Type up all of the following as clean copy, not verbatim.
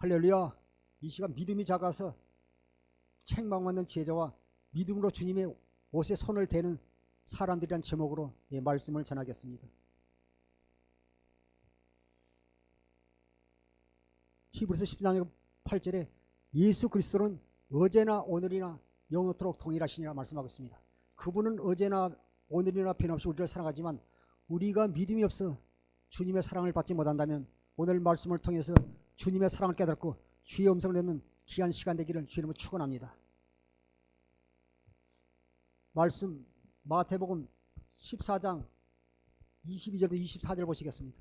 할렐루야. 이 시간 믿음이 작아서 책망받는 제자와 믿음으로 주님의 옷에 손을 대는 사람들이란 제목으로 말씀을 전하겠습니다. 히브리서 13장 8절에 예수 그리스도는 어제나 오늘이나 영원토록 동일하시니라 말씀하고 있습니다. 그분은 어제나 오늘이나 변함없이 우리를 사랑하지만 우리가 믿음이 없어 주님의 사랑을 받지 못한다면 오늘 말씀을 통해서 주님의 사랑을 깨닫고 주의 음성을 듣는 귀한 시간 되기를 주님을 축원합니다. 말씀 마태복음 14장 22절부터 24절 보시겠습니다.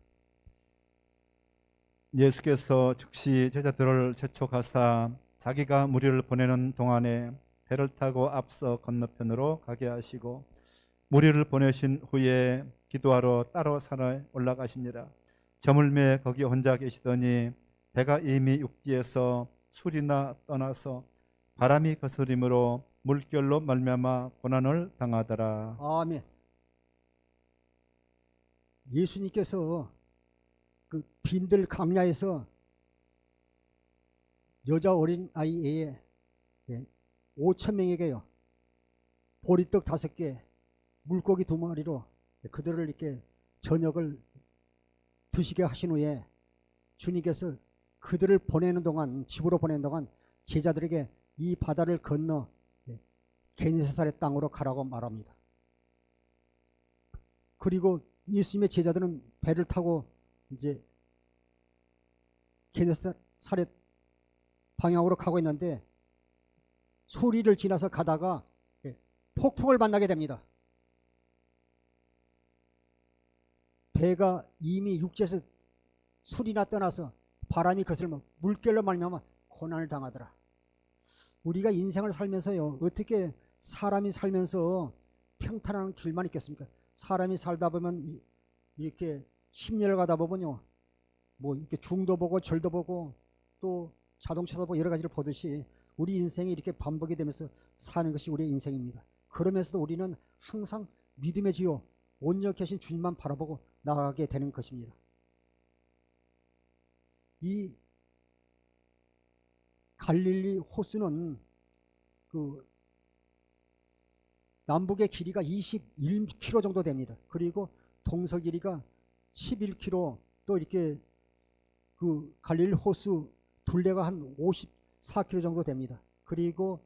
예수께서 즉시 제자들을 재촉하사 자기가 무리를 보내는 동안에 배를 타고 앞서 건너편으로 가게 하시고 무리를 보내신 후에 기도하러 따로 산에 올라가시니라. 저물매 거기 혼자 계시더니 배가 이미 육지에서 술이나 떠나서 바람이 거스림으로 물결로 말미암아 고난을 당하더라. 아멘. 예수님께서 그 빈들 강야에서 여자 어린 아이 5,000명에게요 보리떡 5개 물고기 2마리로 그들을 이렇게 저녁을 드시게 하신 후에 주님께서 그들을 보내는 동안 집으로 보내는 동안 제자들에게 이 바다를 건너 게네사렛 땅으로 가라고 말합니다. 그리고 예수님의 제자들은 배를 타고 이제 게네사렛 방향으로 가고 있는데 소리를 지나서 가다가 폭풍을 만나게 됩니다. 배가 이미 육지에서 술이나 떠나서 바람이 거슬며 물결로 말미암아 고난을 당하더라. 우리가 인생을 살면서요 어떻게 사람이 살면서 평탄한 길만 있겠습니까? 사람이 살다 보면 이렇게 10년을 가다 보면요 뭐 이렇게 중도 보고 절도 보고 또 자동차도 보고 여러 가지를 보듯이 우리 인생이 이렇게 반복이 되면서 사는 것이 우리의 인생입니다. 그러면서도 우리는 항상 믿음의 주요 온전하신 주님만 바라보고 나아가게 되는 것입니다. 이 갈릴리 호수는 그 남북의 길이가 21km 정도 됩니다. 그리고 동서 길이가 11km, 또 이렇게 그 갈릴리 호수 둘레가 한 54km 정도 됩니다. 그리고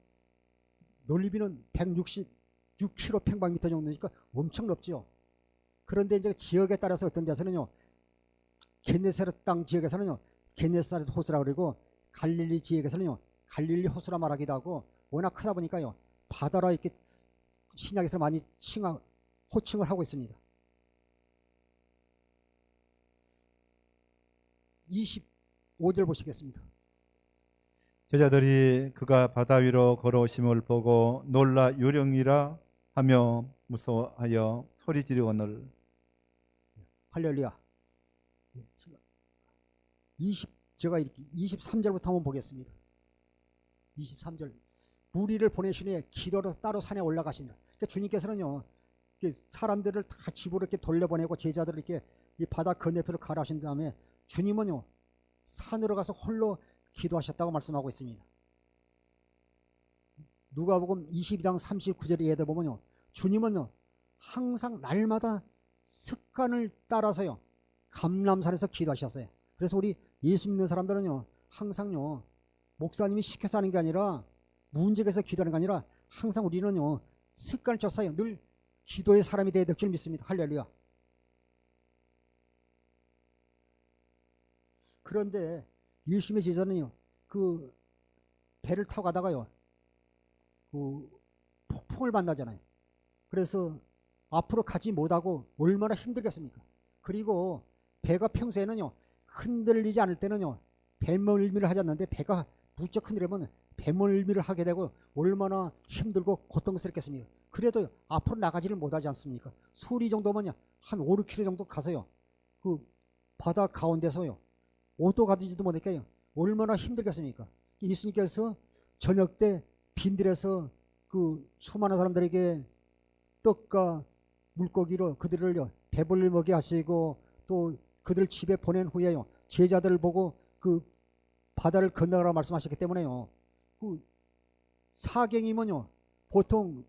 넓이는 166km 평방미터 정도니까 엄청 넓죠. 그런데 이제 지역에 따라서 어떤 데서는요 게네사렛 땅 지역에서는요 게네사렛 호수라고 그러고 갈릴리 지역에서는요 갈릴리 호수라 말하기도 하고 워낙 크다 보니까요 바다라 이렇게 신약에서 많이 호칭을 하고 있습니다. 25절 보시겠습니다. 제자들이 그가 바다 위로 걸어오심을 보고 놀라 요령이라 하며 무서워하여 소리 지르거늘. 할렐루야. 제가 이렇게 23절부터 한번 보겠습니다. 23절. 무리를 보내신 후에 기도로 따로 산에 올라가시니라. 그러니까 주님께서는요 사람들을 다 집으로 이렇게 돌려보내고 제자들을 이렇게 이 바다 건너편으로 가라 하신 다음에 주님은요 산으로 가서 홀로 기도하셨다고 말씀하고 있습니다. 누가복음 22장 39절에 보면요 주님은요 항상 날마다 습관을 따라서요 감람산에서 기도하셨어요. 그래서 우리 예수 믿는 사람들은요 항상요 목사님이 시켜서 하는 게 아니라 문제에서 기도하는 게 아니라 항상 우리는요 습관을 쫓아요 늘 기도의 사람이 되어야 될 줄 믿습니다. 할렐루야. 그런데 예수님의 제자는요 그 배를 타고 가다가요 그 폭풍을 만나잖아요. 그래서 앞으로 가지 못하고 얼마나 힘들겠습니까? 그리고 배가 평소에는요 흔들리지 않을 때는요 배멀미를 하지 않는데 배가 무척 흔들리면 배멀미를 하게 되고 얼마나 힘들고 고통스럽겠습니까? 그래도 앞으로 나가지를 못하지 않습니까? 소리 정도면 한 5, 6km 정도 가서요 그 바다 가운데서요 오도 가지도 못하니까요 얼마나 힘들겠습니까? 예수님께서 저녁 때 빈들에서 그 수많은 사람들에게 떡과 물고기로 그들을 배불리 먹게 하시고 또 그들 집에 보낸 후에요 제자들을 보고 그 바다를 건너가라 말씀하셨기 때문에요. 그 사경이면요 보통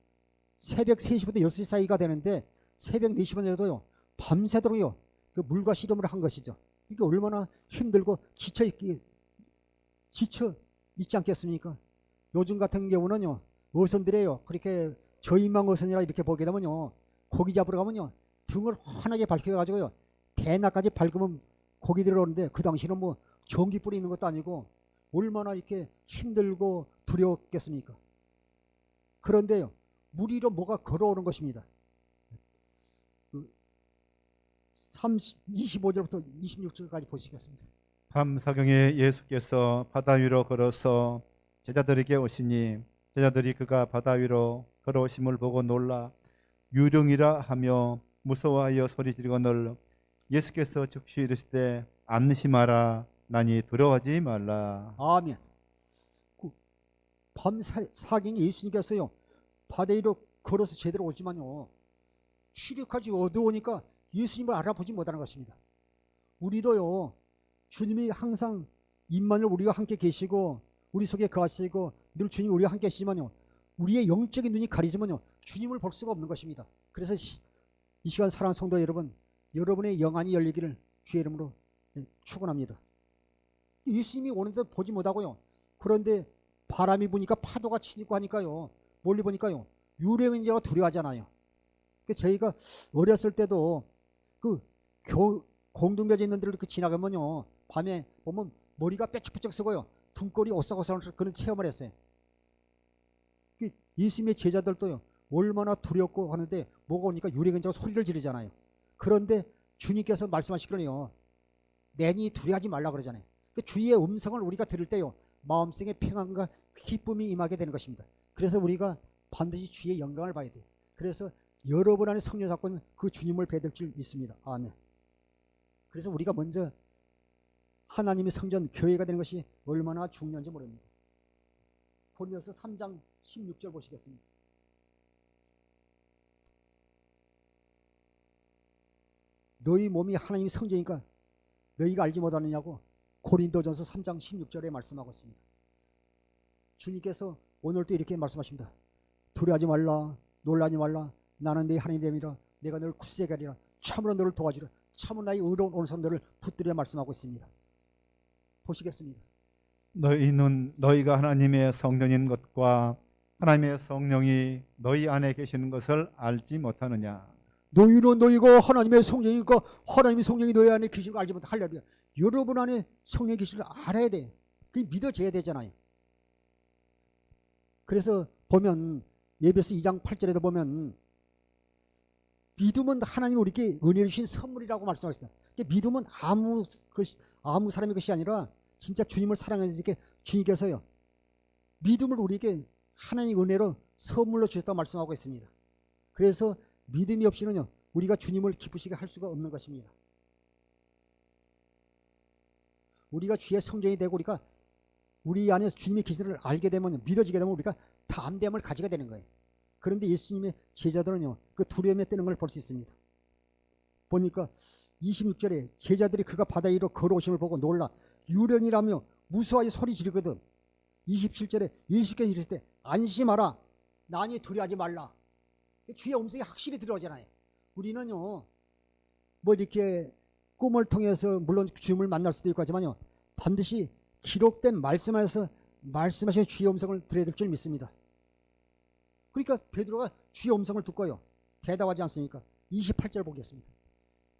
새벽 3시부터 6시 사이가 되는데 새벽 4시만 해도요 밤새도록요 그 물과 씨름을 한 것이죠. 그러니까 얼마나 힘들고 지쳐 있지 않겠습니까? 요즘 같은 경우는요 어선들이요 그렇게 저인망 어선이라 이렇게 보게 되면요 고기 잡으러 가면요 등을 환하게 밝혀가지고요 대낮까지 밝으면 고기들이 오는데 그 당시는 뭐 전기불이 있는 것도 아니고 얼마나 이렇게 힘들고 두려웠겠습니까? 그런데요 물 위로 뭐가 걸어오는 것입니다. 25절부터 26절까지 보시겠습니다. 밤 사경에 예수께서 바다 위로 걸어서 제자들에게 오시니 제자들이 그가 바다 위로 걸어오심을 보고 놀라 유령이라 하며 무서워하여 소리 지르거늘 예수께서 즉시 이르시되 안심하라 나니 두려워하지 말라. 아멘. 밤 사경에 예수님께서요 바다 위로 걸어서 제대로 오지만요 시력까지 어두우니까 예수님을 알아보지 못하는 것입니다. 우리도요 주님이 항상 임마누엘 우리와 함께 계시고 우리 속에 거하시고 늘 주님이 우리와 함께 계시지만요 우리의 영적인 눈이 가리지만요 주님을 볼 수가 없는 것입니다. 그래서 이 시간 사랑하는 성도 여러분, 여러분의 영안이 열리기를 주의 이름으로 축원합니다. 예수님이 오는데 보지 못하고요 그런데 바람이 부니까 파도가 치고 하니까요 멀리 보니까요 유령인자가 두려워하잖아요. 저희가 어렸을 때도 그 공동묘지 있는 데를 이렇게 지나가면요 밤에 보면 머리가 뾰족뾰족 쓰고요 등골이 오싹오싹한 그런 체험을 했어요. 예수님의 제자들도요 얼마나 두렵고 하는데 뭐가 오니까 유령인자가 소리를 지르잖아요. 그런데 주님께서 말씀하시기로요 내니 두려워하지 말라 그러잖아요. 주의 음성을 우리가 들을 때요 마음속에 평안과 기쁨이 임하게 되는 것입니다. 그래서 우리가 반드시 주의 영광을 봐야 돼요. 그래서 여러분 안에 성령 사건 그 주님을 뵈될 줄 믿습니다. 아멘. 그래서 우리가 먼저 하나님의 성전 교회가 되는 것이 얼마나 중요한지 모릅니다. 고린도서 3장 16절 보시겠습니다. 너희 몸이 하나님의 성전이니까 너희가 알지 못하느냐고 고린도전서 3장 16절에 말씀하고 있습니다. 주님께서 오늘도 이렇게 말씀하십니다. 두려워하지 말라 놀라지 말라 나는 네 하나님이 됨이라 내가 너를 굳세게 하리라 참으로 너를 도와주라 참으로 나의 의로운 오른손 너를 붙들려 말씀하고 있습니다. 보시겠습니다. 너희는 너희가 하나님의 성전인 것과 하나님의 성령이 너희 안에 계시는 것을 알지 못하느냐. 너희는 너희가 하나님의 성령이니까 하나님의 성령이 너희 안에 계시는 걸 알지 못해. 할렐루야. 여러분 안에 성령이 계시는 걸 알아야 돼. 그게 믿어져야 되잖아요. 그래서 보면 예배서 2장 8절에도 보면 믿음은 하나님이 우리에게 은혜를 주신 선물이라고 말씀하셨어요. 믿음은 아무 사람의 것이 아니라 진짜 주님을 사랑하니까 주님께서요 믿음을 우리에게 하나님의 은혜로 선물로 주셨다고 말씀하고 있습니다. 그래서 믿음이 없이는요 우리가 주님을 기쁘시게 할 수가 없는 것입니다. 우리가 주의 성전이 되고 우리가 우리 안에 주님의 계시를 알게 되면 믿어지게 되면 우리가 담대함을 가지게 되는 거예요. 그런데 예수님의 제자들은요 그 두려움에 뜨는 걸 볼 수 있습니다. 보니까 26절에 제자들이 그가 바다 위로 걸어오심을 보고 놀라 유령이라며 무서워하여 소리 지르거든. 27절에 예수께서 이르시되 안심하라 나니 두려워하지 말라. 주의 음성이 확실히 들어오잖아요. 우리는요 뭐 이렇게 꿈을 통해서 물론 주님을 만날 수도 있고 하지만요 반드시 기록된 말씀 안에서 말씀하신 주의 음성을 들어야 될 줄 믿습니다. 그러니까 베드로가 주의 음성을 듣고요 대답하지 않습니까? 28절 보겠습니다.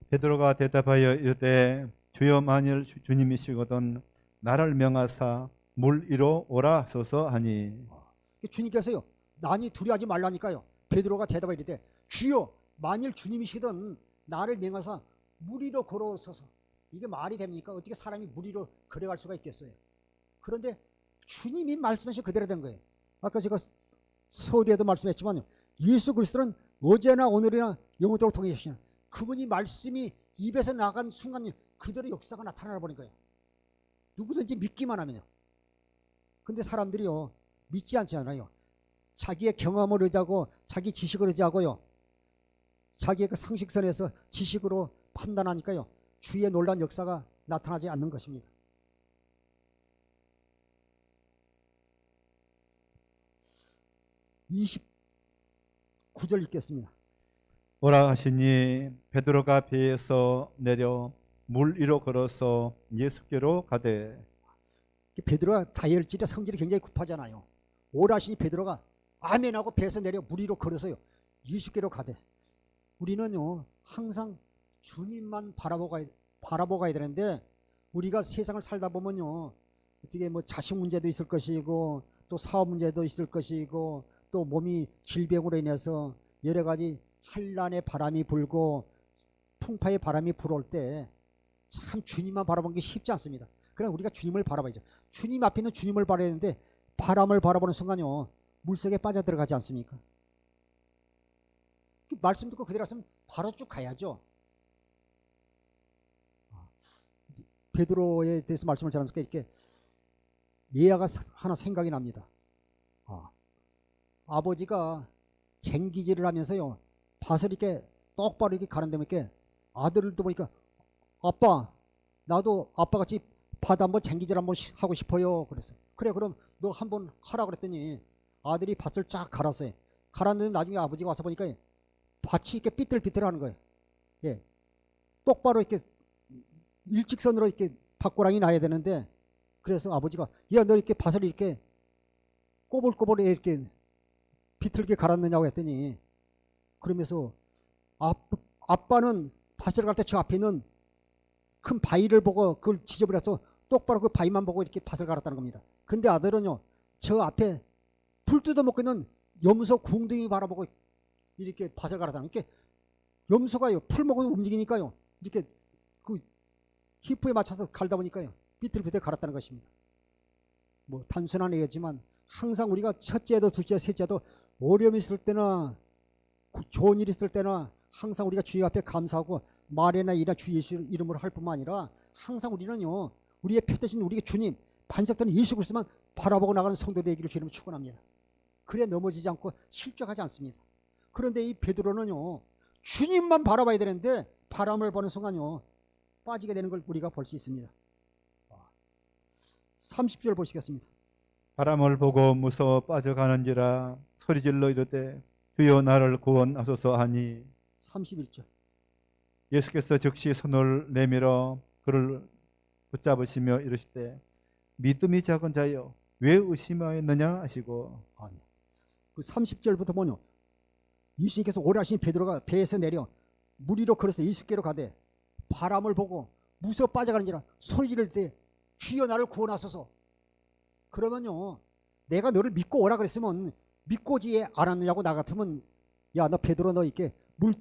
베드로가 대답하여 이르되 주여 만일 주님이시거든 나를 명하사 물 위로 오라 하소서 하니. 주님께서요 나니 두려워하지 말라니까요. 베드로가 대답하여 이르되 주여 만일 주님이시든 나를 명하사 물 위로 걸어서서. 이게 말이 됩니까? 어떻게 사람이 물 위로 걸어갈 수가 있겠어요? 그런데 주님이 말씀하신 그대로 된 거예요. 아까 제가 서두에도 말씀했지만 예수 그리스도는 어제나 오늘이나 영원토록 통해주시는 그분이 말씀이 입에서 나간 순간 그대로 역사가 나타나 버린 거예요. 누구든지 믿기만 하면요. 근데 사람들이요 믿지 않잖아요. 자기의 경험을 의지하고 자기 지식을 의지하고요 자기의 그 상식선에서 지식으로 판단하니까요 주의 놀라운 역사가 나타나지 않는 것입니다. 29절 읽겠습니다. 오라 하시니 베드로가 배에서 내려 물 위로 걸어서 예수께로 가되. 베드로가 다혈질의 성질이 굉장히 급하잖아요. 오라시니 베드로가 아멘하고 배에서 내려 물 위로 걸어서요 예수께로 가되. 우리는요 항상 주님만 바라보고 가야 되는데, 우리가 세상을 살다 보면요 어떻게 뭐 자식 문제도 있을 것이고 또 사업 문제도 있을 것이고 또 몸이 질병으로 인해서 여러 가지 한란의 바람이 불고 풍파의 바람이 불어올 때 참 주님만 바라보는 게 쉽지 않습니다. 그러나 우리가 주님을 바라봐야죠. 주님 앞에 있는 주님을 바라야 되는데 바람을 바라보는 순간요 물속에 빠져들어가지 않습니까? 말씀 듣고 그대로 갔으면 바로 쭉 가야죠. 베드로에 대해서 말씀을 전하니까 이렇게 예화가 하나 생각이 납니다. 아버지가 쟁기질을 하면서요 밭을 이렇게 똑바로 이렇게 가는데 이렇게 아들도 보니까 아빠 나도 아빠같이 밭 한번 쟁기질 한번 하고 싶어요. 그래서 그래 그럼 너 한번 하라 그랬더니 아들이 밭을 쫙 갈았어요. 갈았는데 나중에 아버지가 와서 보니까 밭이 이렇게 삐뚤삐뚤하는 거예요. 예, 똑바로 이렇게 일직선으로 이렇게 밭고랑이 나야 되는데, 그래서 아버지가 야 너 이렇게 밭을 이렇게 꼬불꼬불 이렇게 비틀게 갈았느냐고 했더니, 그러면서 아빠는 밭을 갈 때 저 앞에 있는 큰 바위를 보고 그걸 지저분해서 똑바로 그 바위만 보고 이렇게 밭을 갈았다는 겁니다. 근데 아들은요 저 앞에 풀 뜯어먹고 있는 염소 궁둥이 바라보고 이렇게 밭을 갈았다는, 이렇게 염소가요 풀 먹으면 움직이니까요 이렇게 그 히프에 맞춰서 갈다 보니까요 삐뚤삐뚤 갈았다는 것입니다. 뭐 단순한 얘기지만 항상 우리가 첫째도 둘째 셋째도 어려움이 있을 때나 좋은 일이 있을 때나 항상 우리가 주님 앞에 감사하고 말이나 일이나 주 예수 이름으로 할 뿐만 아니라 항상 우리는요 우리의 표 되신 우리의 주님 반석되는 예수 그리스도만 바라보고 나가는 성도 되기를 주님을 축원합니다. 그래 넘어지지 않고 실족하지 않습니다. 그런데 이 베드로는요 주님만 바라봐야 되는데 바람을 보는 순간요 빠지게 되는 걸 우리가 볼 수 있습니다. 30절 보시겠습니다. 바람을 보고 무서워 빠져가는지라 소리질러 이르되 주여 나를 구원하소서 하니. 31절. 예수께서 즉시 손을 내밀어 그를 붙잡으시며 이르시되 믿음이 작은 자여 왜 의심하였느냐 하시고. 아멘. 그 30절부터 보면 예수님께서 오라신 베드로가 배에서 내려 물 위로 걸어서 예수께로 가되 바람을 보고 무서워 빠져가는지라 소리 지를 때 주여 나를 구원하소서. 그러면요 내가 너를 믿고 오라 그랬으면 믿고 오지 않았느냐고. 나 같으면 야 너 베드로 너 이렇게 물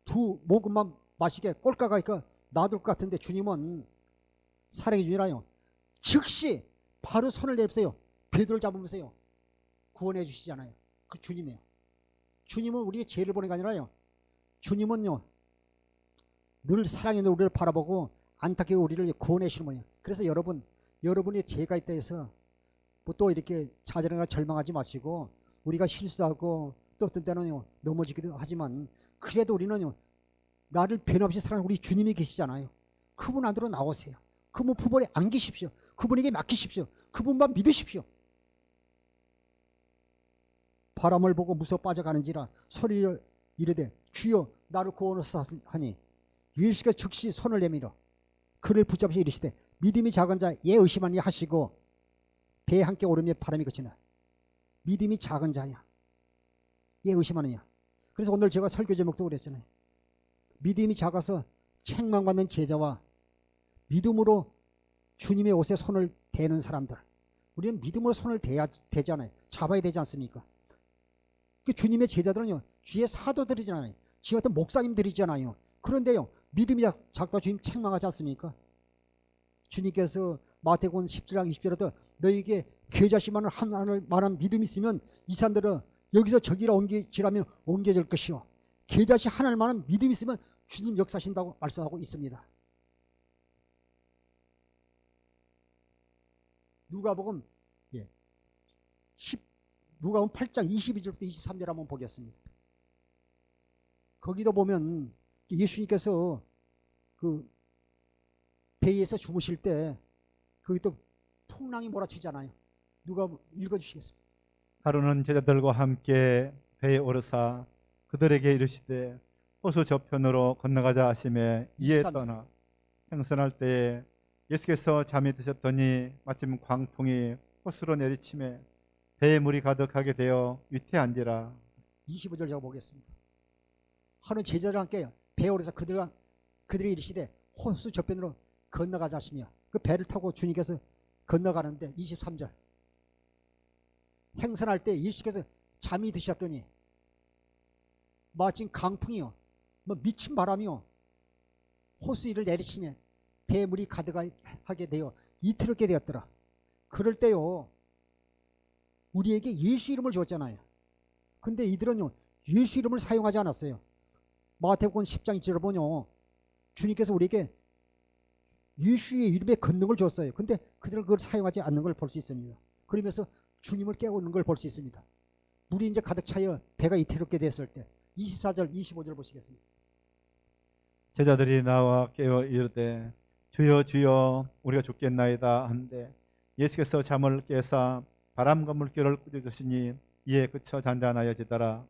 두 모금만 마시게 꼴까가 있까 놔둘 것 같은데, 주님은 사랑의 주님이라요 즉시 바로 손을 내리세요. 베드로를 잡으면서요 구원해 주시잖아요. 그 주님이에요. 주님은 우리의 죄를 보는 게 아니라요 주님은요 늘 사랑의 우리를 바라보고 안타깝게 우리를 구원해 주시는 분이에요. 그래서 여러분이 죄가 있다 해서 뭐 또 이렇게 좌절하거나 절망하지 마시고, 우리가 실수하고 또 어떤 때는요 넘어지기도 하지만 그래도 우리는요 나를 변함없이 사랑하는 우리 주님이 계시잖아요. 그분 안으로 나오세요. 그분 품에 안기십시오. 그분에게 맡기십시오. 그분만 믿으십시오. 바람을 보고 무서워 빠져가는지라 소리를 이르되 주여 나를 구원하소서 하니 예수께서 즉시 손을 내밀어 그를 붙잡으시 이르시되 믿음이 작은 자 예 의심하니 하시고 배에 함께 오르며 바람이 그치나. 믿음이 작은 자야 예 의심하느냐. 그래서 오늘 제가 설교 제목도 그랬잖아요. 믿음이 작아서 책망받는 제자와 믿음으로 주님의 옷에 손을 대는 사람들, 우리는 믿음으로 손을 대잖아요. 잡아야 되지 않습니까? 주님의 제자들은요 주의 사도들이잖아요. 지 같은 목사님들이잖아요. 그런데요 믿음이 작다 주님 책망하지 않습니까? 주님께서 마태복음 10장 20절에도 너에게 겨자씨만한 하나를 만한 믿음이 있으면 이 사람들은 여기서 저기로 옮기지라면 옮겨질 것이요 겨자씨 하나를 만한 믿음이 있으면 주님 역사하신다고 말씀하고 있습니다. 누가복음 누가복음 8장 22절부터 23절 한번 보겠습니다. 거기도 보면 예수님께서 그 배에서 주무실 때 거기 또 풍랑이 몰아치잖아요. 누가 읽어주시겠습니까? 하루는 제자들과 함께 배에 오르사 그들에게 이르시되 호수 저편으로 건너가자 하시매 이에 23. 떠나 행선할 때에 예수께서 잠이 드셨더니 마침 광풍이 호수로 내리치매 배에 물이 가득하게 되어 위태한지라. 25절 제가 보겠습니다. 하는 제자들과 함께 배에 오르사 그들이 이르시되 호수 저편으로 건너가자 하시며 그 배를 타고 주님께서 건너가는데 23절 행선할 때 예수께서 잠이 드셨더니 마침 강풍이요 뭐 미친 바람이요 호수 위를 내리치며 배에 물이 가득하게 되어 이틀게 되었더라. 그럴 때요 우리에게 예수 이름을 줬잖아요. 근데 이들은요 예수 이름을 사용하지 않았어요. 마태복음 10장 1절을 보면 주님께서 우리에게 예수의 이름의 권능을 줬어요. 근데 그들은 그걸 사용하지 않는 걸 볼 수 있습니다. 그러면서 주님을 깨우는 걸 볼 수 있습니다. 물이 이제 가득 차여 배가 이태롭게 됐을 때 24절 25절 보시겠습니다. 제자들이 나와 깨어 이르되 주여 주여 우리가 죽겠나이다 한데 예수께서 잠을 깨사 바람과 물결을 꾸짖으시니 이에 그쳐 잔잔하여지더라.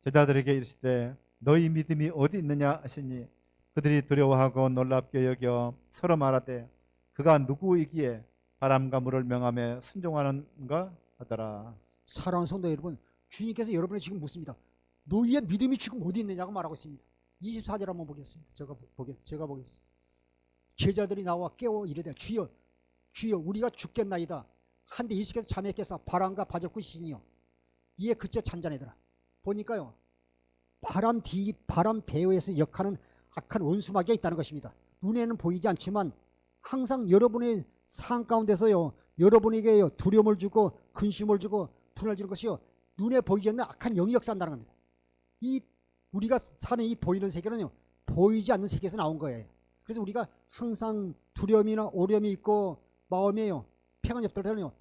제자들에게 이르시되 너희 믿음이 어디 있느냐 하시니 그들이 두려워하고 놀랍게 여겨 서로 말하되 그가 누구이기에 바람과 물을 명함에 순종하는가 하더라. 사랑하는 성도 여러분, 주님께서 여러분을 지금 묻습니다. 너희의 믿음이 지금 어디 있느냐고 말하고 있습니다. 24절 한번 보겠습니다. 제가 보겠습니다. 제자들이 나와 깨워 이르되 주여 주여 우리가 죽겠나이다 한데 예수께서 잠에 깨사 바람과 바절 꾸짖으시니요 이에 그쳐 잔잔하더라. 보니까요 바람 배후에서 역하는 악한 원수마귀가 있다는 것입니다. 눈에는 보이지 않지만 항상 여러분의 삶 가운데서요 여러분에게 두려움을 주고 근심을 주고 분을 주는 것이요 눈에 보이지 않는 악한 영이 역사한다는 겁니다. 이 우리가 사는 이 보이는 세계는요 보이지 않는 세계에서 나온 거예요. 그래서 우리가 항상 두려움이나 오렴이 있고 마음에요 평안이 없을 때는요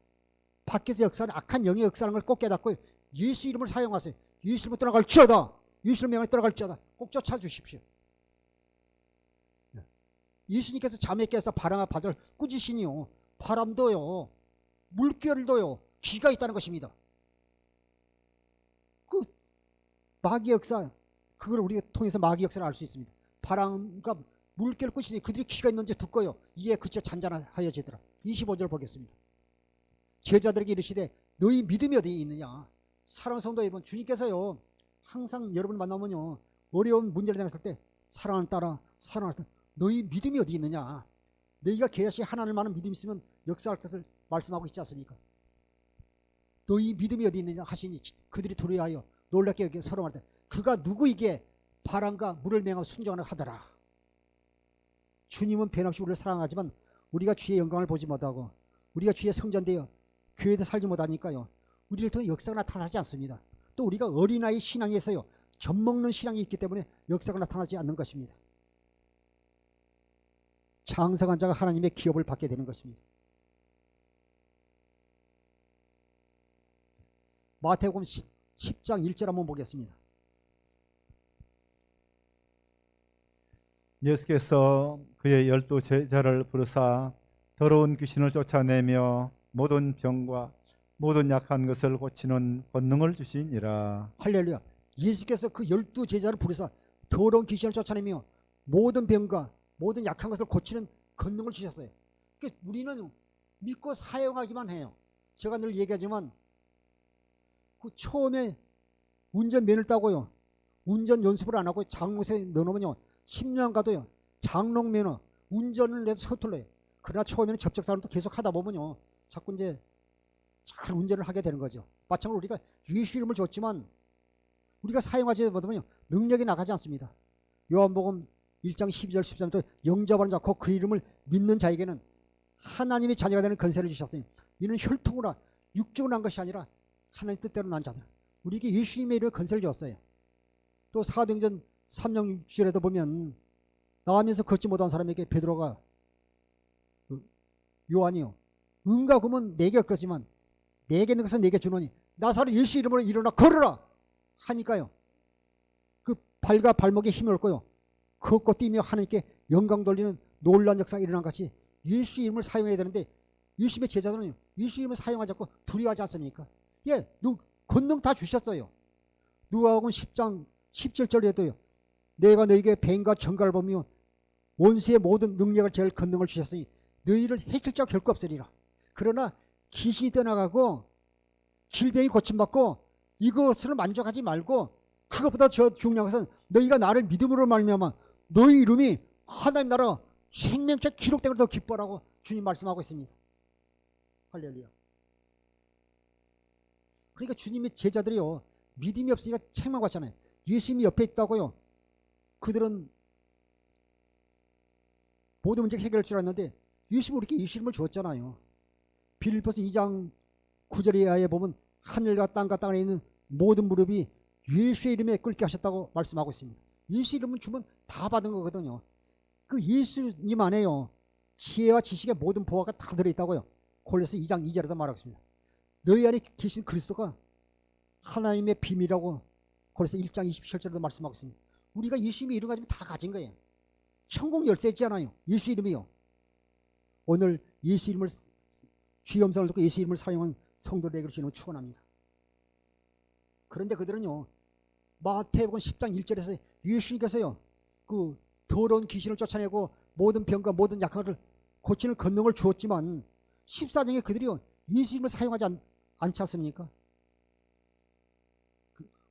밖에서 역사하는 악한 영의 역사하는 걸 꼭 깨닫고 예수 이름을 사용하세요. 예수 이름을 떠나갈지어다. 예수 이름을 떠나갈지어다. 꼭 쫓아주십시오. 예수님께서 잠에 깨서 바람과 바다를 꾸짖으시니요 바람도요 물결도요 기가 있다는 것입니다. 그 마귀 역사 그걸 우리가 통해서 마귀 역사를 알 수 있습니다. 바람과 물결을 꾸짖으니 그들이 기가 있는지 듣고요 이에 그쳐 잔잔하여지더라. 25절 보겠습니다. 제자들에게 이르시되 너희 믿음이 어디 있느냐. 사랑하는 성도 여러분, 주님께서요 항상 여러분 만나면요 어려운 문제를 당했을 때 사랑을 따라 사랑을 따라 너희 믿음이 어디 있느냐. 너희가 계시 하나님을 만한 믿음이 있으면 역사할 것을 말씀하고 있지 않습니까? 너희 믿음이 어디 있느냐 하시니 그들이 두려워하여 놀랍게 여겨 서로 말하되 그가 누구이기에 바람과 물을 명하며 순종하는 하더라. 주님은 변함없이 우리를 사랑하지만 우리가 주의 영광을 보지 못하고 우리가 주의 성전되어 교회에서 살지 못하니까요 우리를 통해 역사가 나타나지 않습니다. 또 우리가 어린아이 신앙에서요 젖먹는 신앙이 있기 때문에 역사가 나타나지 않는 것입니다. 장성한 자가 하나님의 기업을 받게 되는 것입니다. 마태복음 10장 1절 한번 보겠습니다. 예수께서 그의 12 제자를 부르사 더러운 귀신을 쫓아내며 모든 병과 모든 약한 것을 고치는 권능을 주시니라. 할렐루야. 예수께서 그 12 제자를 부르사 더러운 귀신을 쫓아내며 모든 병과 모든 약한 것을 고치는 권능을 주셨어요. 그러니까 우리는 믿고 사용하기만 해요. 제가 늘 얘기하지만 그 처음에 운전면을 따고요 운전 연습을 안 하고 장롱에 넣어놓으면요 10년 가도요 장롱면허 운전을 내도 서툴러요. 그러나 처음에는 접촉사고도 계속 하다 보면요 자꾸 이제 잘 운전을 하게 되는 거죠. 마찬가지로 우리가 예수 이름을 줬지만 우리가 사용하지 못하면 능력이 나가지 않습니다. 요한복음 1장 12절 13절 영접하는 자 곧 그 이름을 믿는 자에게는 하나님의 자녀가 되는 권세를 주셨으니 이는 혈통으로 육적으로 난 것이 아니라 하나님 뜻대로 난 자들. 우리에게 예수님의 이름의 권세를 줬어요. 또 사도행전 3장 6절에도 보면 나가면서 걷지 못한 사람에게 베드로가 요한이요 은과 금은 내게 없겠지만 내게 있는 것은 내게 주노니 나사로 예수 이름으로 일어나 걸으라 하니까요 그 발과 발목에 힘을 얻고요 걷고 뛰며 하나님께 영광 돌리는 놀라운 역사가 일어난 것이 예수 이름을 사용해야 되는데 예수님의 제자들은 예수 이름을 사용하지 않고 두려워하지 않습니까? 예, 권능 다 주셨어요. 누가복음 10장 17절에도요. 내가 너에게 뱀과 정갈을 보며 원수의 모든 능력을 제할 권능을 주셨으니 너희를 해칠 자 결코 없으리라. 그러나 귀신이 떠나가고 질병이 고침받고 이것을 만족하지 말고 그것보다 더 중요한 것은 너희가 나를 믿음으로 말미암아 너희 이름이 하나님 나라 생명책 기록된 걸 더 기뻐라고 주님 말씀하고 있습니다. 할렐루야. 그러니까 주님의 제자들이요, 믿음이 없으니까 책망받잖아요. 예수님이 옆에 있다고요. 그들은 모든 문제 해결할 줄 알았는데 예수님이 우리에게 예수님을 주었잖아요. 빌립보서 2장 9절 이하에 보면 하늘과 땅과 땅 안에 있는 모든 무릎이 예수의 이름에 꿇게 하셨다고 말씀하고 있습니다. 예수 이름은 주면 다 받은 거거든요. 그 예수님 안에요, 지혜와 지식의 모든 보화가 다 들어있다고요. 골로새 2장 2절에도 말하고 있습니다. 너희 안에 계신 그리스도가 하나님의 비밀이라고 골로새 1장 27절에도 말씀하고 있습니다. 우리가 예수님의 이름 가지면 다 가진 거예요. 천국 열쇠 있잖아요. 예수 이름이요. 오늘 예수 이름을 주의 음성을 듣고 예수 이름을 사용한 성도들에게 주님을 축원합니다. 그런데 그들은요, 마태복음 10장 1절에서 예수님께서요, 그 더러운 귀신을 쫓아내고 모든 병과 모든 약한 것을 고치는 권능을 주었지만 14장에 그들이요, 예수 이름을 사용하지 않지 않습니까?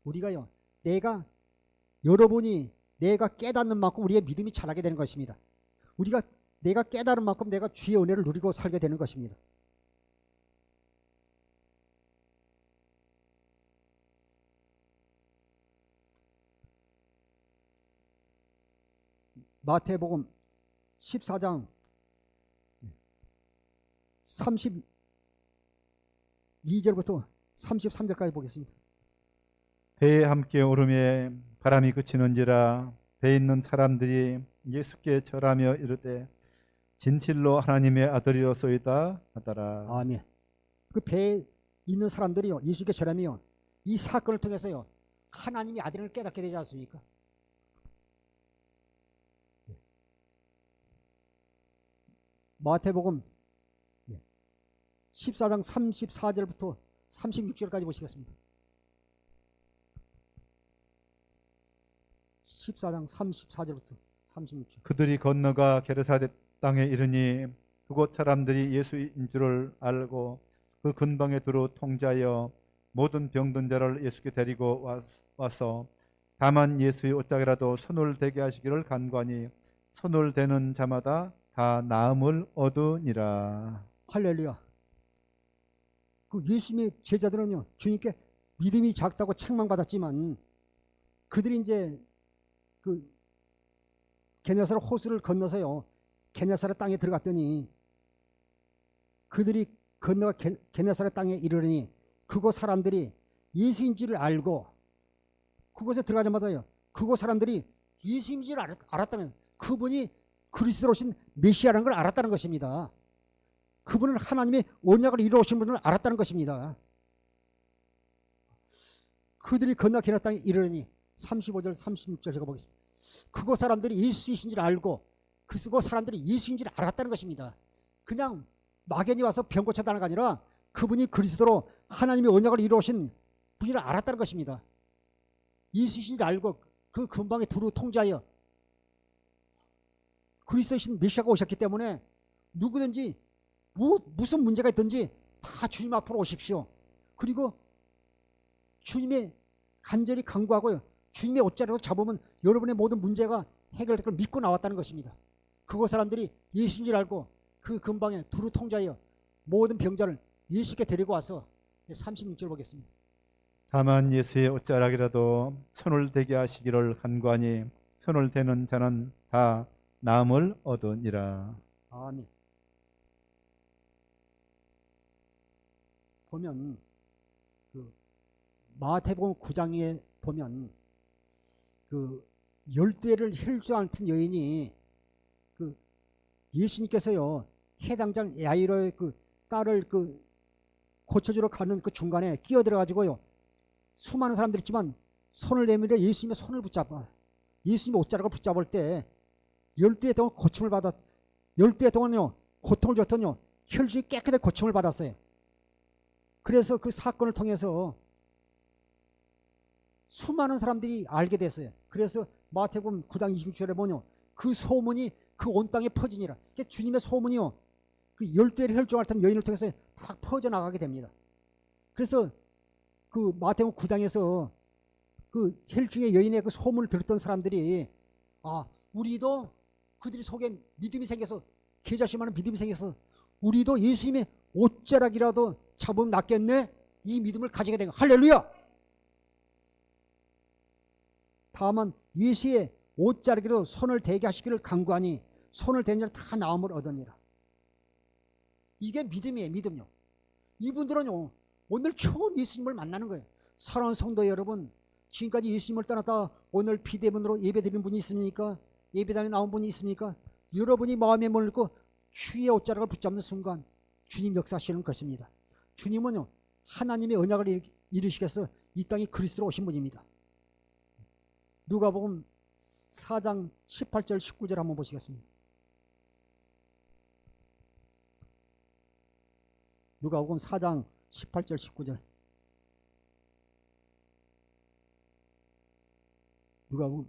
우리가요, 여러분이 내가 깨닫는 만큼 우리의 믿음이 자라게 되는 것입니다. 내가 깨달은 만큼 내가 주의 은혜를 누리고 살게 되는 것입니다. 마태복음 14장 32절부터 33절까지 보겠습니다. 배에 함께 오르매 바람이 그치는지라 배에 있는 사람들이 예수께 절하며 이르되 진실로 하나님의 아들이로소이다 하더라. 아멘. 그 배에 있는 사람들이요, 예수께 절하며 이 사건을 통해서요, 하나님이 아들을 깨닫게 되지 않습니까? 마태복음 14장 34절부터 36절까지 보시겠습니다. 14장 34절부터 36절. 그들이 건너가 게르사데 땅에 이르니 그곳 사람들이 예수인 줄을 알고 그 근방에 두루 통제하여 모든 병든 자를 예수께 데리고 와서 다만 예수의 옷자락이라도 손을 대게 하시기를 간구하니 손을 대는 자마다 다 나음을 얻으니라. 할렐루야. 그 예수님의 제자들은요, 주님께 믿음이 작다고 책망받았지만 그들이 이제 그 게네사렛 호수를 건너서요, 게네사렛 땅에 들어갔더니 그들이 건너가 게네사렛 땅에 이르르니 그곳 사람들이 예수인 줄을 알고 그곳에 들어가자마자요, 그곳 사람들이 예수인 줄 알았다는, 그분이 그리스도로신 메시아라는 걸 알았다는 것입니다. 그분은 하나님의 언약을 이루어오신 분을 알았다는 것입니다. 그들이 건너 게네사렛 땅에 이르르니 35절 36절 제가 보겠습니다. 그곳 사람들이 예수이신 줄 알고 그곳 사람들이 예수인 줄 알았다는 것입니다. 그냥 막연히 와서 병 고쳤다는 게 아니라 그분이 그리스도로 하나님의 언약을 이루어오신 분을 알았다는 것입니다. 예수이신 줄 알고 그 근방에 두루 통제하여 그리스도이신 메시아가 오셨기 때문에 누구든지 무슨 문제가 있든지 다 주님 앞으로 오십시오. 그리고 주님의 간절히 간구하고요, 주님의 옷자락으로 잡으면 여러분의 모든 문제가 해결될 걸 믿고 나왔다는 것입니다. 그곳 사람들이 예수인 줄 알고 그 근방에 두루 통제하여 모든 병자를 예수께 데리고 와서 36절 보겠습니다. 다만 예수의 옷자락이라도 손을 대게 하시기를 간구하니 손을 대는 자는 다 나음을 얻으니라. 아멘. 보면 그 마태복음 9장에 보면 그 12회를 혈주 않던 여인이 그 예수님께서요, 해당장 야이로의 그 딸을 그 고쳐주러 가는 그 중간에 끼어들어 가지고요, 수많은 사람들이 있지만 손을 내밀어 예수님의 손을 붙잡아 예수님의 옷자락을 붙잡을 때 12회 동안 고침을 12회 동안요 고통을 줬더니요 혈중이 깨끗하게 고침을 받았어요. 그래서 그 사건을 통해서 수많은 사람들이 알게 됐어요. 그래서 마태복음 9장 26절에 보면 그 소문이 그 온 땅에 퍼지니라. 주님의 소문이요, 그 12의 혈종을 탄 여인을 통해서 다 퍼져나가게 됩니다. 그래서 그 마태복음 9장에서 그 혈중의 여인의 그 소문을 들었던 사람들이, 아, 우리도 그들이 속에 믿음이 생겨서, 계자심하는 믿음이 생겨서 우리도 예수님의 옷자락이라도 잡으면 낫겠네, 이 믿음을 가지게 된 거. 할렐루야. 다만 예수의 옷자락이라도 손을 대게 하시기를 간구하니 손을 대는 자는 다 나음을 얻으니라. 이게 믿음이에요. 믿음요. 이분들은요, 오늘 처음 예수님을 만나는 거예요. 사랑하는 성도 여러분, 지금까지 예수님을 떠났다 오늘 비대면으로 예배드리는 분이 있습니까? 예배당에 나온 분이 있습니까? 여러분이 마음에 몰고 주의 옷자락을 붙잡는 순간 주님 역사하시는 것입니다. 주님은요, 하나님의 언약을 이루시겠어 이 땅에 그리스도로 오신 분입니다. 누가복음 4장 18절 19절 한번 보시겠습니다. 누가복음 4장 18절 19절. 누가복음,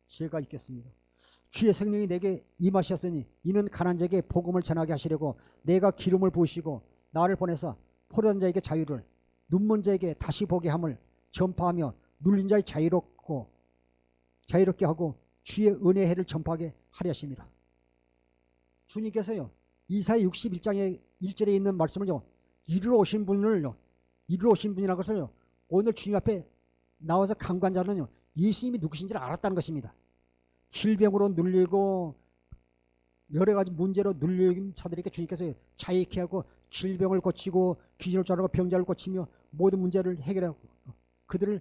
제가 읽겠습니다. 주의 성령이 내게 임하셨으니 이는 가난한 자에게 복음을 전하게 하시려고 내가 기름을 부으시고 나를 보내사 포로된 자에게 자유를, 눈먼 자에게 다시 보게 함을 전파하며 눌린 자의 자유롭게 하고 주의 은혜의 해를 전파하게 하려 하십니다. 주님께서요, 이사야 61장의 1절에 있는 말씀을요, 이루러 오신 분이라는 것을요, 오늘 주님 앞에 나와서 간구한 자는요, 예수님이 누구신지를 알았다는 것입니다. 질병으로 눌리고 여러 가지 문제로 눌린 자들에게 주님께서 자유케 하고 질병을 고치고 귀신을 쫓아내고 병자를 고치며 모든 문제를 해결하고 그들을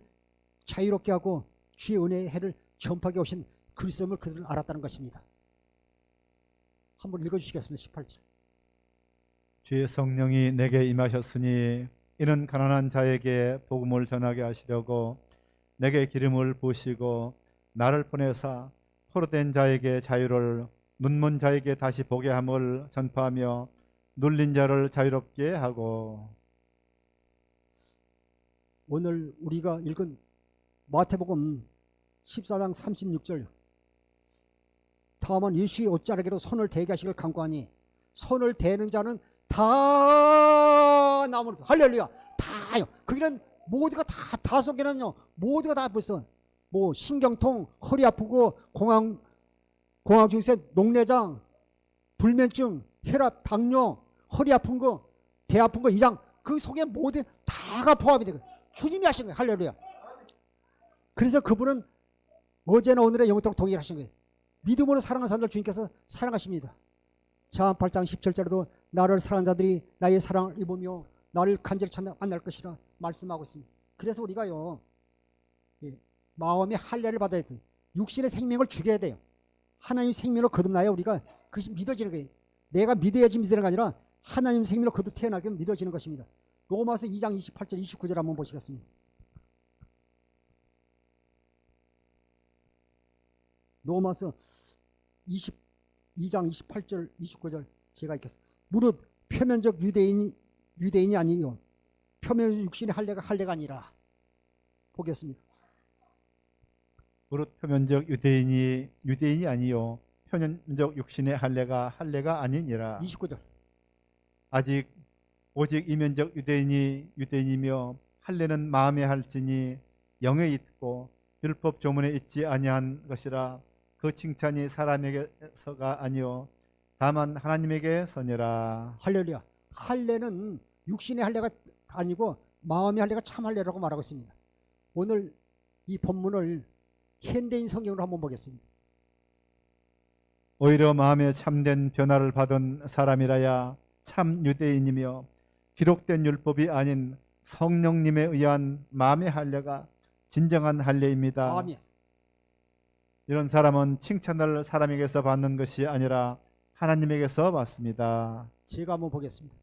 자유롭게 하고 주의 은혜의 해를 전파하게 오신 그리스도를 그들을 알았다는 것입니다. 한번 읽어주시겠습니다. 18절. 주의 성령이 내게 임하셨으니 이는 가난한 자에게 복음을 전하게 하시려고 내게 기름을 부으시고 나를 보내사 포로된 자에게 자유를, 눈먼 자에게 다시 보게 함을 전파하며 눌린 자를 자유롭게 하고. 오늘 우리가 읽은 마태복음 14장 36절. 다만 예수의 옷자락으로 손을 대게 하시기를 간구하니 손을 대는 자는 다 나무를, 할렐루야, 다요. 거기는 모두가 다 속에는요, 모두가 다 벌써 뭐 신경통, 허리 아프고 공황증세, 녹내장, 불면증, 혈압, 당뇨, 허리 아픈 거, 배 아픈 거, 이장, 그 속에 모두 다가 포함이 되고 주님이 하신 거예요. 할렐루야. 그래서 그분은 어제나 오늘의 영원토록 동일하신 거예요. 믿음으로 사랑하는 사람들 주님께서 사랑하십니다. 자, 8장 17절에도 나를 사랑하는 자들이 나의 사랑을 입으며 나를 간절히 찾아 만날 것이라 말씀하고 있습니다. 그래서 우리가요, 마음의 할례를 받아야 돼요. 육신의 생명을 죽여야 돼요. 하나님 생명으로 거듭나야 우리가 그것이 믿어지는 거예요. 내가 믿어야지 믿는 게 아니라 하나님 생명으로 거듭 태어나게 믿어지는 것입니다. 로마서 2장 28절 29절 한번 보시겠습니다. 로마서 22장 28절 29절 제가 읽겠습니다. 무릇 표면적 유대인이 아니요 표면 육신의 할례가 아니라. 보겠습니다. 무릇 표면적 유대인이 아니요 표면적 육신의 할례가 아니니라. 29절. 오직 이면적 유대인이며 할례는 마음에 할지니 영에 있고 율법 조문에 있지 아니한 것이라. 그 칭찬이 사람에게서가 아니요 다만 하나님에게서니라. 할렐루야. 할례는 육신의 할례가 아니고 마음의 할례가 참 할례라고 말하고 있습니다. 오늘 이 본문을 현대인 성경으로 한번 보겠습니다. 오히려 마음에 참된 변화를 받은 사람이라야 참 유대인이며 기록된 율법이 아닌 성령님에 의한 마음의 할례가 진정한 할례입니다. 아멘. 이런 사람은 칭찬을 사람에게서 받는 것이 아니라 하나님에게서 받습니다. 제가 한번 보겠습니다.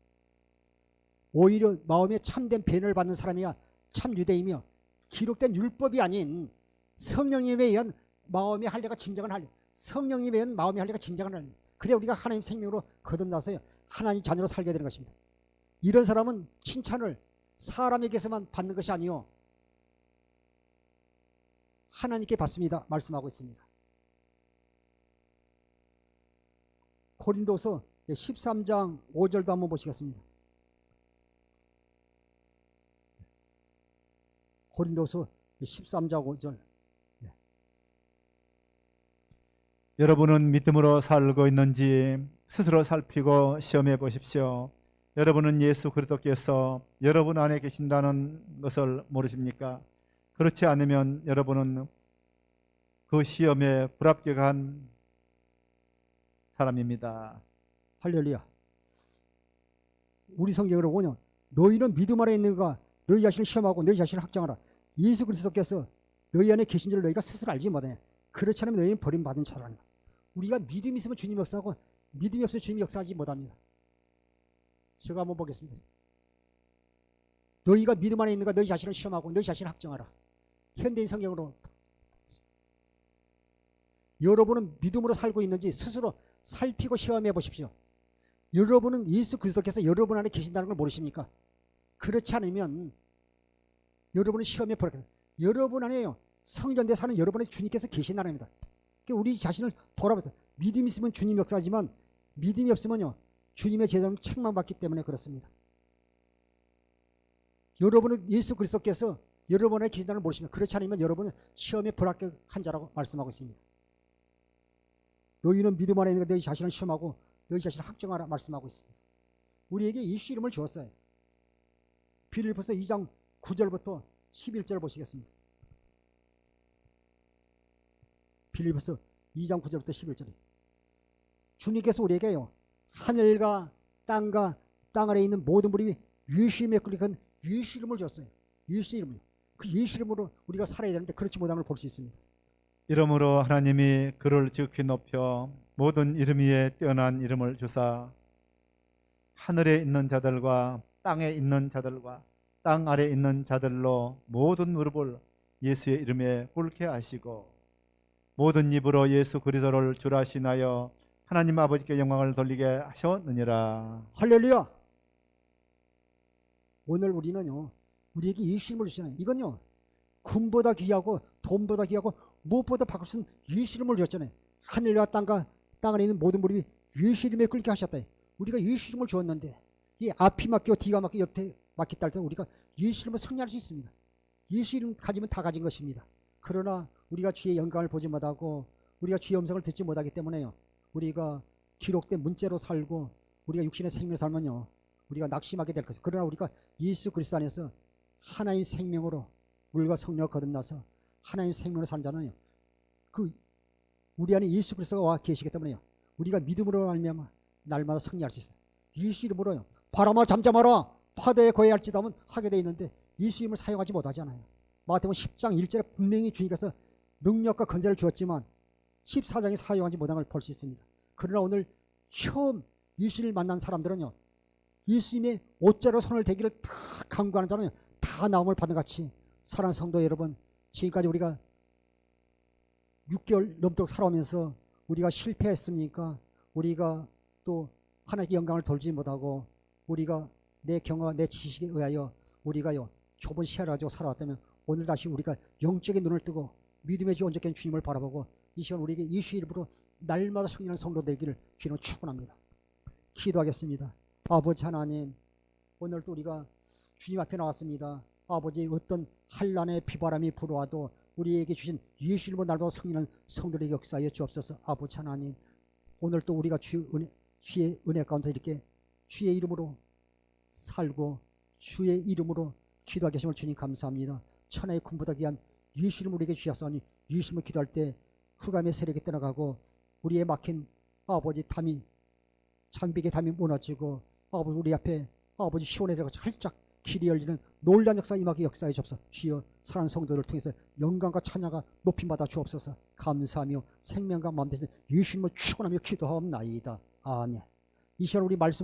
오히려 마음에 참된 변화를 받는 사람이야 참 유대이며 기록된 율법이 아닌 성령님에 의한 마음의 할례가 진정한 할례. 성령님에 의한 마음의 할례가 진정한 할례. 그래 우리가 하나님 생명으로 거듭나서 하나님 자녀로 살게 되는 것입니다. 이런 사람은 칭찬을 사람에게서만 받는 것이 아니요 하나님께 받습니다. 말씀하고 있습니다. 고린도서 13장 5절도 한번 보시겠습니다. 고린도서 13장 5절. 여러분은 믿음으로 살고 있는지 스스로 살피고 시험해 보십시오. 여러분은 예수 그리스도께서 여러분 안에 계신다는 것을 모르십니까? 그렇지 않으면 여러분은 그 시험에 불합격한 사람입니다. 할렐루야. 우리 성경으로 보면 너희는 믿음 안에 있는가 너희 자신을 시험하고 너희 자신을 확정하라. 예수 그리스도께서 너희 안에 계신 줄 너희가 스스로 알지 못하냐. 그렇지 않으면 너희는 버림받은 자라니. 우리가 믿음이 있으면 주님이 역사하고 믿음이 없으면 주님이 역사하지 못합니다. 제가 한번 보겠습니다. 너희가 믿음 안에 있는가 너희 자신을 시험하고 너희 자신을 확정하라. 현대인 성경으로 여러분은 믿음으로 살고 있는지 스스로 살피고 시험해 보십시오. 여러분은 예수 그리스도께서 여러분 안에 계신다는 걸 모르십니까? 그렇지 않으면 여러분은 시험에 불합격. 여러분 안에요 성전대 사는 여러분의 주님께서 계신다는 겁니다. 우리 자신을 돌아보세요. 믿음이 있으면 주님 역사하지만 믿음이 없으면요 주님의 제자는 책망받기 때문에 그렇습니다. 여러분은 예수 그리스도께서 여러분 안에 계신다는 걸 모르십니까? 그렇지 않으면 여러분은 시험에 불합격한 자라고 말씀하고 있습니다. 너희는 믿음 안에 있는 너희 자신을 시험하고 너희 자신을 확정하라 말씀하고 있습니다. 우리에게 예수 이름을 주었어요. 빌립보서 2장 9절부터 11절 보시겠습니다. 빌립보서 2장 9절부터 11절에 주님께서 우리에게요 하늘과 땅과 땅 아래에 있는 모든 무리이 예수 이름에 끌리건 예수 이름을 줬어요. 예수 이름을. 그 예수 이름으로 우리가 살아야 되는데 그렇지 못함을 볼 수 있습니다. 이러므로 하나님이 그를 지극히 높여 모든 이름 위에 뛰어난 이름을 주사 하늘에 있는 자들과 땅에 있는 자들과 땅 아래에 있는 자들로 모든 무릎을 예수의 이름에 꿇게 하시고 모든 입으로 예수 그리스도를 주라 시인하여 하나님 아버지께 영광을 돌리게 하셨느니라. 할렐루야. 오늘 우리는요 우리에게 예수 이름을 주시잖아요. 이건요 금보다 귀하고 돈보다 귀하고 무엇보다 바꿀 수 있는 예수 이름을 주셨잖아요. 하늘과 땅과 땅 안에 있는 모든 무릎이 예수 이름에 끓게 하셨다. 우리가 예수 이름을 주었는데 이 앞이 막히고 뒤가 막히고 옆에 막혔다 할 때 우리가 예수 이름을 승리할 수 있습니다. 예수 이름 가지면 다 가진 것입니다. 그러나 우리가 주의 영광을 보지 못하고 우리가 주의 음성을 듣지 못하기 때문에요 우리가 기록된 문자로 살고 우리가 육신의 생명을 살면요 우리가 낙심하게 될 것이죠. 그러나 우리가 예수 그리스도 안에서 하나님 생명으로 물과 성령을 거듭나서 하나님 생명으로 사는 자는요 그 우리 안에 예수 그리스도가 와 계시기 때문에요 우리가 믿음으로 말미암아 날마다 승리할 수 있어요. 예수 이름으로요 바람아 잠잠하라 파도에 고해할지도 하면 하게 돼 있는데 예수 이름을 사용하지 못하잖아요. 마태복음 10장 1절에 분명히 주님께서 능력과 권세를 주었지만 14장에 사용하지 못한 걸 볼 수 있습니다. 그러나 오늘 처음 예수를 만난 사람들은요 예수님의 옷자로 손을 대기를 다 강구하는 자는 다 나음을 받는 같이 사랑하는 성도 여러분 지금까지 우리가 6개월 넘도록 살아오면서 우리가 실패했습니까? 우리가 또 하나님께 영광을 돌지 못하고 우리가 내 경험과 내 지식에 의하여 우리가요 좁은 시야를 가지고 살아왔다면 오늘 다시 우리가 영적인 눈을 뜨고 믿음의 주 온전한 주님을 바라보고 이 시간 우리에게 예수 이름으로 날마다 승리하는 성도 되기를 주님은 축원합니다. 기도하겠습니다. 아버지 하나님 오늘도 우리가 주님 앞에 나왔습니다. 아버지 어떤 환난의 비바람이 불어와도 우리에게 주신 예수 이름으로 날마다 승리하는 성도들에게 역사하여 주옵소서. 아버지 하나님 오늘 또 우리가 주의 은혜 가운데 이렇게 주의 이름으로 살고 주의 이름으로 기도하게 하심을 주님 감사합니다. 천하의 군보다 귀한 예수 이름을 우리에게 주셨사오니 예수 이름을 기도할 때 흑암의 세력이 떠나가고 우리의 막힌 아버지 담이 장벽의 담이 무너지고 아버지 우리 앞에 아버지 시온에서 활짝 길이 열리는 놀란 역사 임하게 역사해 주옵소서. 주여 사랑하는 성도들을 통해서 영광과 찬양과 높임받아 주옵소서. 감사하며 생명과 마음 되신 예수 이름을 축원하며 기도하옵나이다. 아멘. 이 시간 우리 말씀을